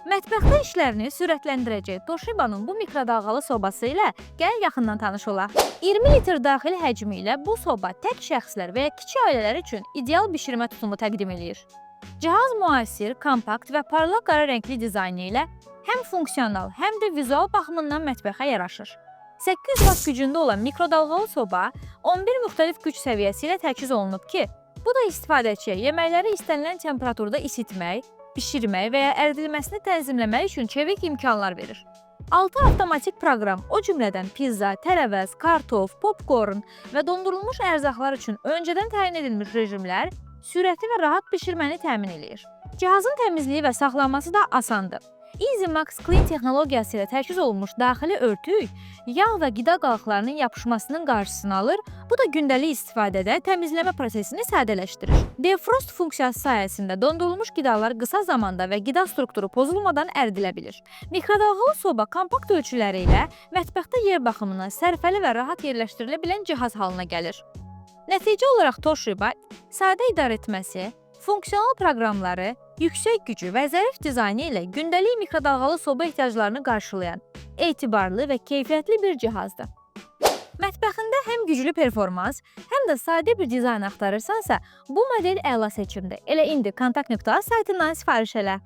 Mətbəxdə işlərini sürətləndirəcək Toshiba'nın bu mikrodalğalı sobası ilə gəlin yaxından tanış olaq. 20 litr daxili həcmi ilə bu soba tək şəxslər və ya kiçik ailələr üçün ideal bişirmə tutumu təqdim edir. Cihaz müasir, kompakt və parlaq qara rəngli dizaynı ilə həm funksional, həm də vizual baxımından mətbəxə yaraşır. 800 watt gücündə olan mikrodalğalı soba 11 müxtəlif güc səviyyəsi ilə təchiz olunub ki, bu da istifadəçiyə yeməkləri istənilən temperaturda isitmək, bişirmək və ya əridilməsini tənzimləmək üçün çevik imkanlar verir. 6 avtomatik proqram, o cümlədən pizza, tərəvəz, kartof, popkorn və dondurulmuş ərzaqlar üçün öncədən təyin edilmiş rejimlər sürətli və rahat bişirməni təmin edir. Cihazın təmizliyi və saxlanması da asandır. EasyMax Clean texnologiyası ilə təchiz olunmuş daxili örtük yağ və qida qalıqlarının yapışmasının qarşısını alır, bu da gündəlik istifadədə təmizləmə prosesini sadələşdirir. Defrost funksiyası sayəsində dondurulmuş qidalar qısa zamanda və qida strukturu pozulmadan əridilə bilir. Mikrodalğalı soba kompakt ölçüləri ilə mətbəxdə yer baxımından sərfəli və rahat yerləşdirilə bilən cihaz halına gəlir. Nəticə olaraq Toshiba sadə idarə etməsi, funksional proqramları, yüksək gücü və zərif dizaynı ilə gündəlik mikrodalğalı soba ehtiyaclarını qarşılayan etibarlı və keyfiyyətli bir cihazdır. Mətbəxində həm güclü performans, həm də sadə bir dizayn axtarırsansa, bu model əla seçimdir. Elə indi kontakt.az saytından sifariş elə.